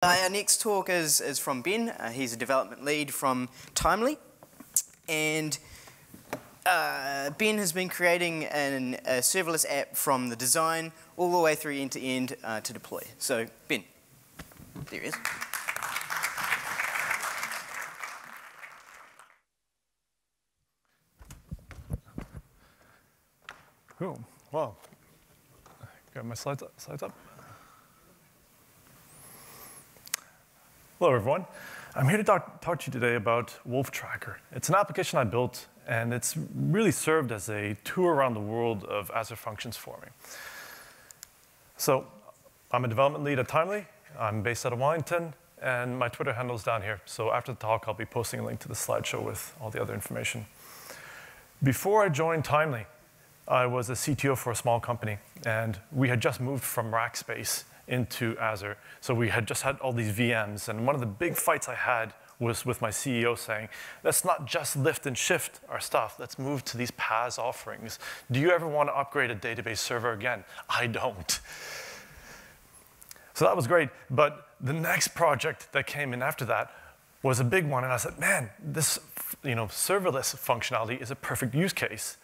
Our next talk is from Ben. He's a development lead from Timely. And Ben has been creating a serverless app from the design all the way through end to end to deploy. So, Ben, there he is. Cool. Wow. Got my slides up. Hello, everyone. I'm here to talk to you today about WolfTracker. It's an application I built, and it's really served as a tour around the world of Azure functions for me. So I'm a development lead at Timely. I'm based out of Wellington, and my Twitter handle is down here. So after the talk, I'll be posting a link to the slideshow with all the other information. Before I joined Timely, I was a CTO for a small company, and we had just moved from Rackspace into Azure. So we had just had all these VMs, and one of the big fights I had was with my CEO saying, let's not just lift and shift our stuff, let's move to these PaaS offerings. Do you ever want to upgrade a database server again? I don't. So that was great, but the next project that came in after that was a big one, and I said, man, this serverless functionality is a perfect use case.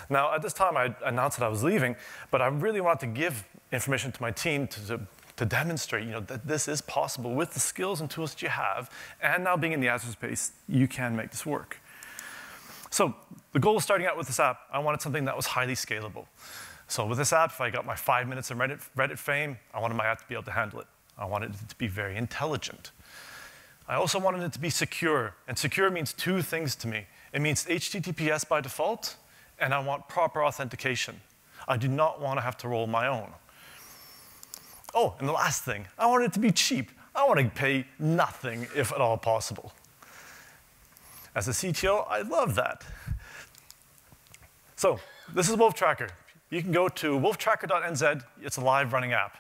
Now, at this time, I announced that I was leaving, but I really wanted to give information to my team to demonstrate that this is possible with the skills and tools that you have, and now being in the Azure space, you can make this work. So the goal of starting out with this app, I wanted something that was highly scalable. So with this app, if I got my 5 minutes of Reddit fame, I wanted my app to be able to handle it. I wanted it to be very intelligent. I also wanted it to be secure, and secure means two things to me. It means HTTPS by default, and I want proper authentication. I do not want to have to roll my own. Oh, and the last thing, I want it to be cheap. I want to pay nothing, if at all possible. As a CTO, I love that. So this is WolfTracker. You can go to wolftracker.nz. It's a live running app.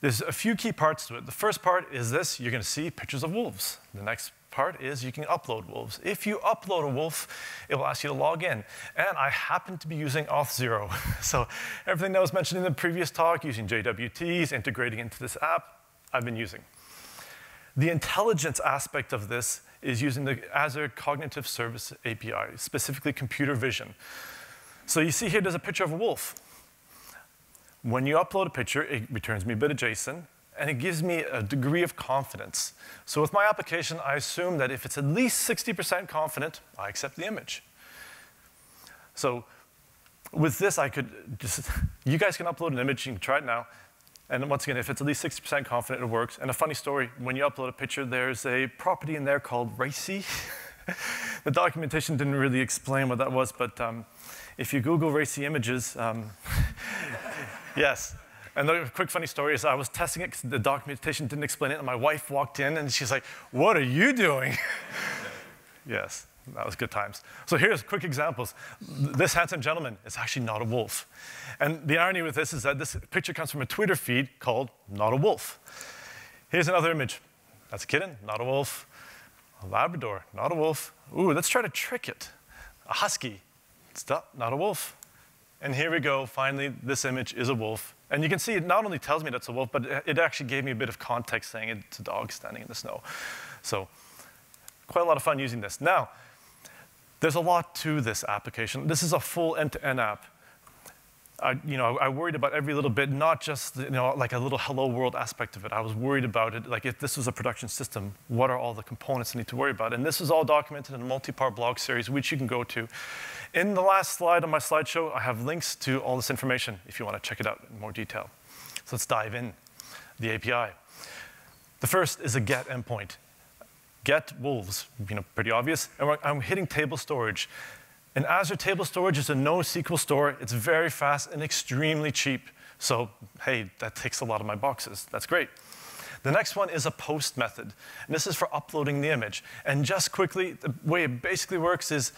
There's a few key parts to it. The first part is this. You're going to see pictures of wolves. The next part is you can upload wolves. If you upload a wolf, it will ask you to log in. And I happen to be using Auth0. So everything that was mentioned in the previous talk, using JWTs, integrating into this app, I've been using. The intelligence aspect of this is using the Azure Cognitive Service API, specifically computer vision. So you see here, there's a picture of a wolf. When you upload a picture, it returns me a bit of JSON, and it gives me a degree of confidence. So with my application, I assume that if it's at least 60% confident, I accept the image. So with this, I could just, you guys can upload an image, you can try it now. And once again, if it's at least 60% confident, it works. And a funny story, when you upload a picture, there's a property in there called racy. The documentation didn't really explain what that was, but if you Google racy images, yes. And the quick funny story is I was testing it because the documentation didn't explain it, and my wife walked in, and she's like, what are you doing? Yes, that was good times. So here's quick examples. This handsome gentleman is actually not a wolf. And the irony with this is that this picture comes from a Twitter feed called Not a Wolf. Here's another image. That's a kitten, not a wolf. A Labrador, not a wolf. Ooh, let's try to trick it. A husky, stop, not a wolf. And here we go, finally, this image is a wolf. And you can see it not only tells me that's a wolf, but it actually gave me a bit of context saying it's a dog standing in the snow. So quite a lot of fun using this. Now, there's a lot to this application. This is a full end-to-end app. I worried about every little bit, not just like a little hello world aspect of it. I was worried about it, like if this was a production system, what are all the components I need to worry about? And this is all documented in a multi-part blog series, which you can go to. In the last slide on my slideshow, I have links to all this information if you want to check it out in more detail. So let's dive in. The API. The first is a get endpoint. Get wolves, pretty obvious. And I'm hitting table storage. And Azure Table Storage is a NoSQL store. It's very fast and extremely cheap. So, hey, that ticks a lot of my boxes. That's great. The next one is a post method. And this is for uploading the image. And just quickly, the way it basically works is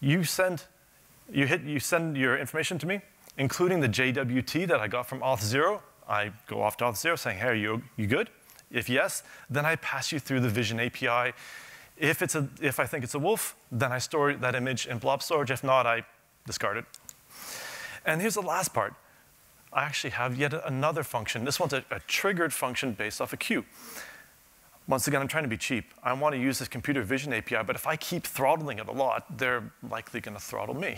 you send your information to me, including the JWT that I got from Auth0. I go off to Auth0 saying, hey, are you good? If yes, then I pass you through the Vision API. If I think it's a wolf, then I store that image in blob storage. If not, I discard it. And here's the last part. I actually have yet another function. This one's a triggered function based off a queue. once again, I'm trying to be cheap. I want to use this computer vision API, but if I keep throttling it a lot, they're likely going to throttle me.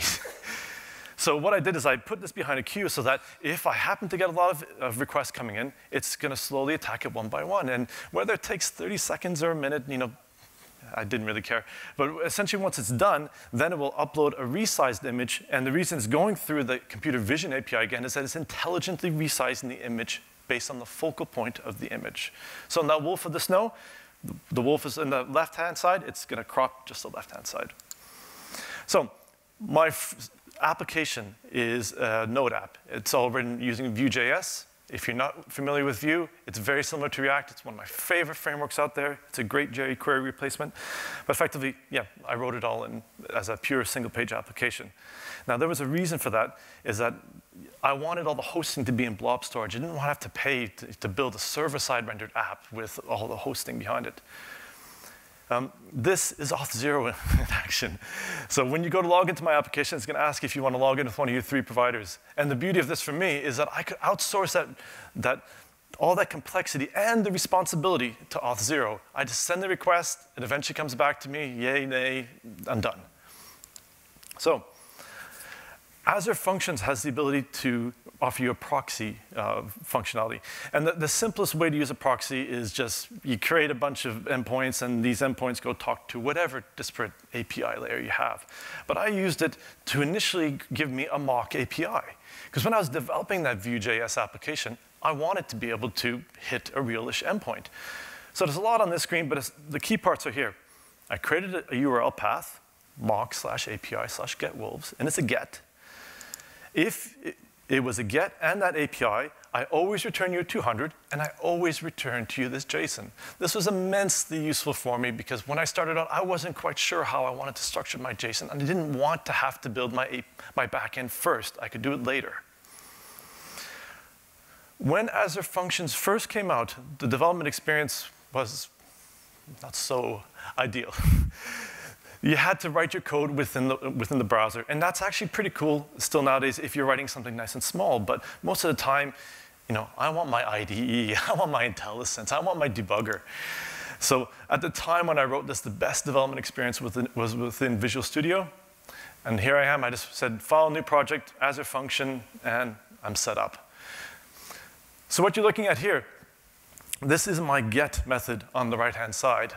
So what I did is I put this behind a queue so that if I happen to get a lot of requests coming in, it's going to slowly attack it one by one. And whether it takes 30 seconds or a minute, I didn't really care. But essentially, once it's done, then it will upload a resized image. And the reason it's going through the computer vision API again is that it's intelligently resizing the image based on the focal point of the image. So in that wolf of the snow, the wolf is in the left-hand side. It's going to crop just the left-hand side. So my application is a Node app. It's all written using Vue.js. If you're not familiar with Vue, it's very similar to React. It's one of my favorite frameworks out there. It's a great jQuery replacement. But effectively, yeah, I wrote it all in as a pure single-page application. Now, there was a reason for that, is that I wanted all the hosting to be in blob storage. I didn't want to have to pay to build a server-side rendered app with all the hosting behind it. This is Auth0 in action. So when you go to log into my application, it's going to ask if you want to log in with one of your 3 providers. And the beauty of this for me is that I could outsource all that complexity and the responsibility to Auth0. I just send the request, it eventually comes back to me, yay, nay, I'm done. So Azure Functions has the ability to offer you a proxy functionality. And the simplest way to use a proxy is just you create a bunch of endpoints, and these endpoints go talk to whatever disparate API layer you have. But I used it to initially give me a mock API. Because when I was developing that Vue.js application, I wanted to be able to hit a real-ish endpoint. So there's a lot on this screen, but the key parts are here. I created a URL path, mock/API/getWolves, and it's a get. If it was a get and that API, I always return you a 200, and I always return to you this JSON. This was immensely useful for me because when I started out, I wasn't quite sure how I wanted to structure my JSON, and I didn't want to have to build my backend first. I could do it later. When Azure Functions first came out, the development experience was not so ideal. You had to write your code within the browser, and that's actually pretty cool still nowadays if you're writing something nice and small, but most of the time, I want my IDE, I want my IntelliSense, I want my debugger. So at the time when I wrote this, the best development experience was within Visual Studio, and here I am, I just said, file, new project, Azure Function, and I'm set up. So what you're looking at here, this is my get method on the right-hand side.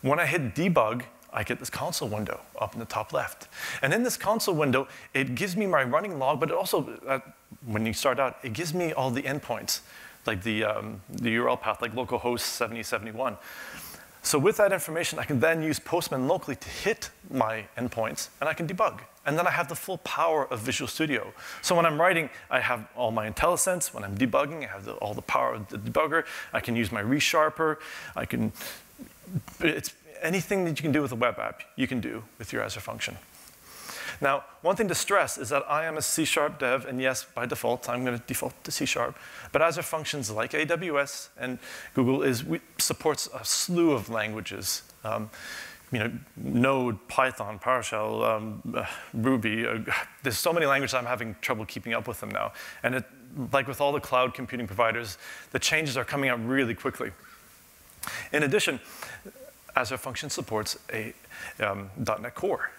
When I hit debug, I get this console window up in the top left. And in this console window, it gives me my running log, but it also, when you start out, it gives me all the endpoints, like the URL path, like localhost 7071. So with that information, I can then use Postman locally to hit my endpoints, and I can debug. And then I have the full power of Visual Studio. So when I'm writing, I have all my IntelliSense. When I'm debugging, I have all the power of the debugger. I can use my resharper. It's anything that you can do with a web app, you can do with your Azure Function. Now, one thing to stress is that I am a C# dev, and yes, by default, I'm going to default to C#. But Azure Functions, like AWS and Google, supports a slew of languages. Node, Python, PowerShell, Ruby. There's so many languages I'm having trouble keeping up with them now. And like with all the cloud computing providers, the changes are coming out really quickly. In addition, Azure Functions supports a .NET Core.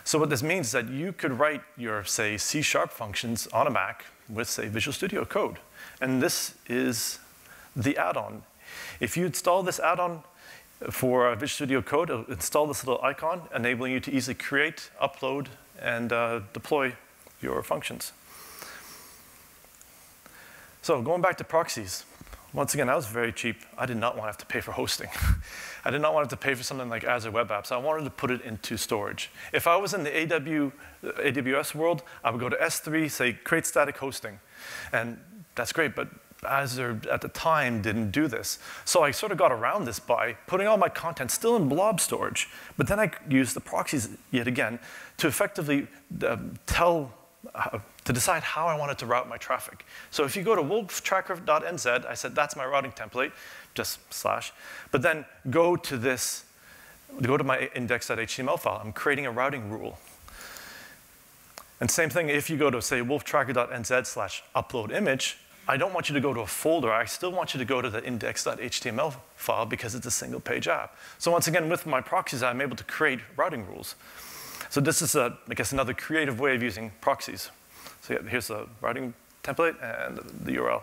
So what this means is that you could write your, say, C# functions on a Mac with, say, Visual Studio Code. And this is the add-on. If you install this add-on for Visual Studio Code, it'll install this little icon, enabling you to easily create, upload, and deploy your functions. So going back to proxies. Once again, that was very cheap. I did not want to have to pay for hosting. I did not want to have to pay for something like Azure Web Apps. I wanted to put it into storage. If I was in the AWS world, I would go to S3, say, create static hosting. And that's great, but Azure at the time didn't do this. So I sort of got around this by putting all my content still in blob storage, but then I used the proxies yet again to effectively to decide how I wanted to route my traffic. So if you go to WolfTracker.nz, I said that's my routing template, just /, but then go to my index.html file. I'm creating a routing rule. And same thing, if you go to, say, WolfTracker.nz/upload image, I don't want you to go to a folder. I still want you to go to the index.html file because it's a single page app. So once again, with my proxies, I'm able to create routing rules. So this is, I guess, another creative way of using proxies. So yeah, here's the routing template and the URL.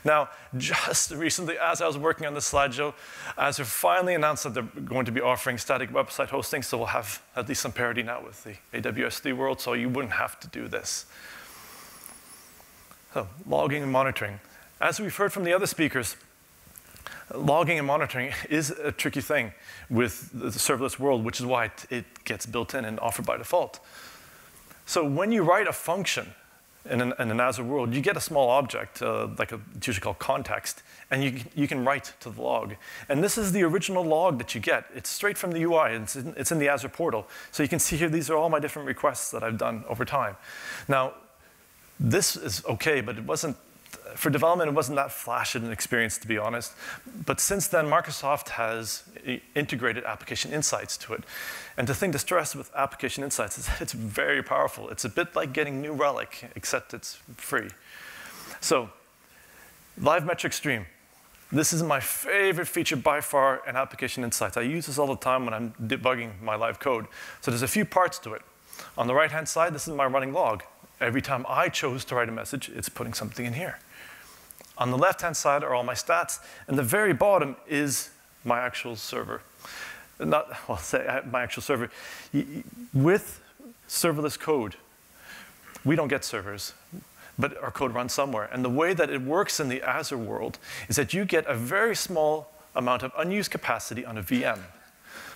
Now, just recently, as I was working on this slideshow, Azure finally announced that they're going to be offering static website hosting, so we'll have at least some parity now with the AWS 3 world, so you wouldn't have to do this. So, logging and monitoring. As we've heard from the other speakers, logging and monitoring is a tricky thing with the serverless world, which is why it gets built in and offered by default. So when you write a function in an Azure world, you get a small object, it's usually called context, and you can write to the log. And this is the original log that you get. It's straight from the UI. It's in the Azure portal. So you can see here, these are all my different requests that I've done over time. Now, this is okay, but it wasn't, for development, it wasn't that flashy an experience, to be honest. But since then, Microsoft has integrated application insights to it. And the thing to stress with application insights is that it's very powerful. It's a bit like getting New Relic, except it's free. So, live metric stream. This is my favorite feature by far in application insights. I use this all the time when I'm debugging my live code. So there's a few parts to it. On the right-hand side, this is my running log. Every time I chose to write a message, it's putting something in here. On the left-hand side are all my stats, and the very bottom is my actual server. My actual server. With serverless code, we don't get servers, but our code runs somewhere. And the way that it works in the Azure world is that you get a very small amount of unused capacity on a VM.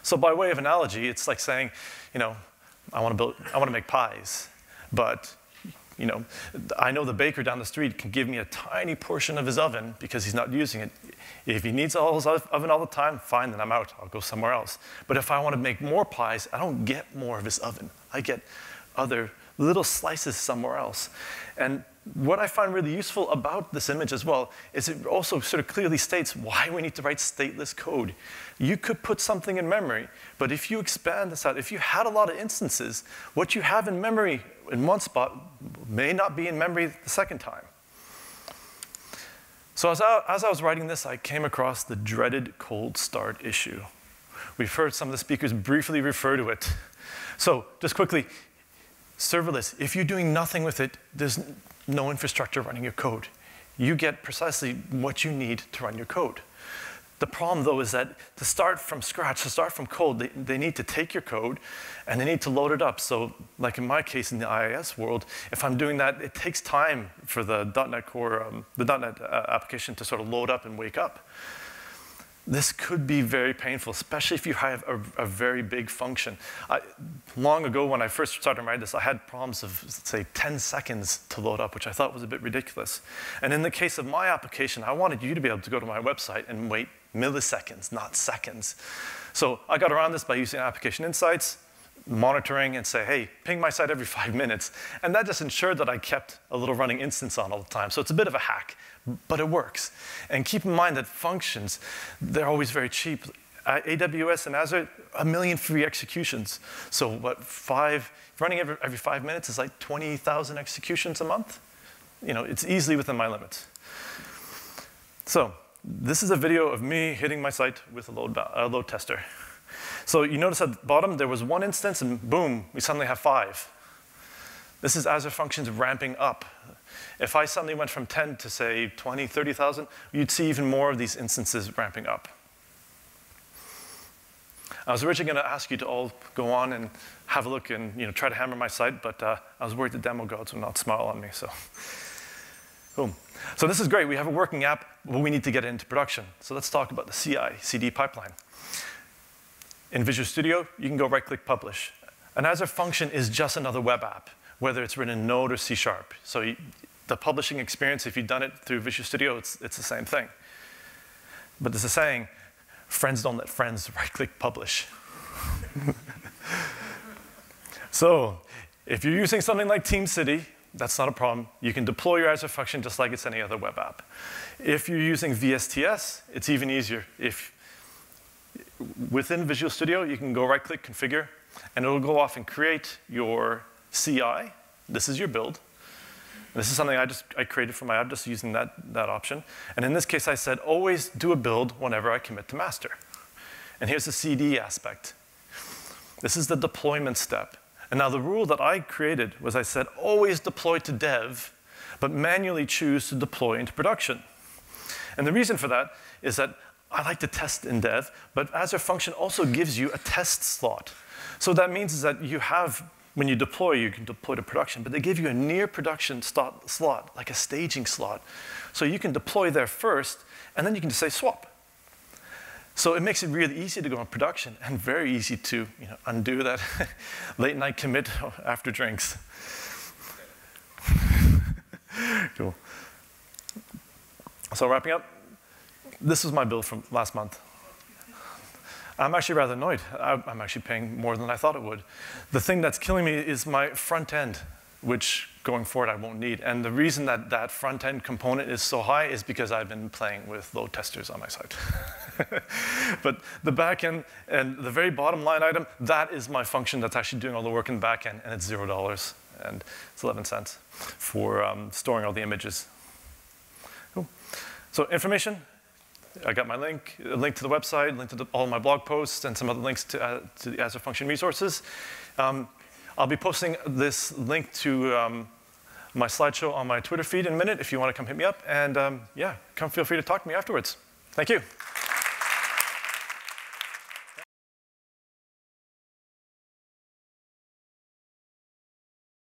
So by way of analogy, it's like saying, I want to make pies, but I know the baker down the street can give me a tiny portion of his oven because he's not using it. If he needs all his oven all the time, fine, then I'm out. I'll go somewhere else. But if I want to make more pies, I don't get more of his oven. I get other little slices somewhere else. And what I find really useful about this image as well is it also sort of clearly states why we need to write stateless code. You could put something in memory, but if you expand this out, if you had a lot of instances, what you have in memory in one spot may not be in memory the second time. So as I was writing this, I came across the dreaded cold start issue. We've heard some of the speakers briefly refer to it. So just quickly, serverless, if you're doing nothing with it, there's no infrastructure running your code. You get precisely what you need to run your code. The problem, though, is that to start from scratch, to start from cold, they need to take your code and they need to load it up. So like in my case in the IIS world, if I'm doing that, it takes time for the .NET Core, the .NET application to sort of load up and wake up. This could be very painful, especially if you have a very big function. Long ago, when I first started writing this, I had problems of, say, 10 seconds to load up, which I thought was a bit ridiculous. And in the case of my application, I wanted you to be able to go to my website and wait milliseconds, not seconds. So I got around this by using application insights, monitoring, and say, hey, ping my site every 5 minutes. And that just ensured that I kept a little running instance on all the time. So it's a bit of a hack, but it works. And keep in mind that functions, they're always very cheap. AWS and Azure, 1 million free executions. So what, running every 5 minutes is like 20,000 executions a month? It's easily within my limits. So this is a video of me hitting my site with a load tester. So you notice at the bottom, there was 1 instance, and boom, we suddenly have 5. This is Azure Functions ramping up. If I suddenly went from 10 to, say, 20, 30,000, you'd see even more of these instances ramping up. I was originally going to ask you to all go on and have a look and try to hammer my site, but I was worried the demo gods would not smile on me, so boom. So this is great. We have a working app, but we need to get it into production. So let's talk about the CI/CD pipeline. In Visual Studio, you can go right-click Publish. An Azure function is just another web app, whether it's written in Node or C#. So the publishing experience, if you've done it through Visual Studio, it's the same thing. But there's a saying, friends don't let friends right-click Publish. So if you're using something like TeamCity, that's not a problem. You can deploy your Azure function just like it's any other web app. If you're using VSTS, it's even easier. Within Visual Studio, you can go right-click Configure, and it'll go off and create your CI. This is your build. This is something I created for my app, just using that option. And in this case, I said, always do a build whenever I commit to master. And here's the CD aspect. This is the deployment step. And now the rule that I created was I said, always deploy to dev, but manually choose to deploy into production. And the reason for that is that I like to test in dev, but as a function also gives you a test slot. So that means is that you have, when you deploy, you can deploy to production, but they give you a near production slot, like a staging slot. So you can deploy there first, and then you can just say swap. So it makes it really easy to go on production and very easy to undo that late night commit after drinks. Cool. So wrapping up, this was my build from last month. I'm actually rather annoyed. I'm actually paying more than I thought it would. The thing that's killing me is my front end, which going forward I won't need. And the reason that that front end component is so high is because I've been playing with load testers on my site. But the back end and the very bottom line item, that is my function that's actually doing all the work in the back end, and it's $0, and it's 11 cents for storing all the images. Cool. So information. I got my link, a link to the website, link to all my blog posts, and some other links to the Azure Function resources. I'll be posting this link to my slideshow on my Twitter feed in a minute if you want to come hit me up. And yeah, come feel free to talk to me afterwards. Thank you.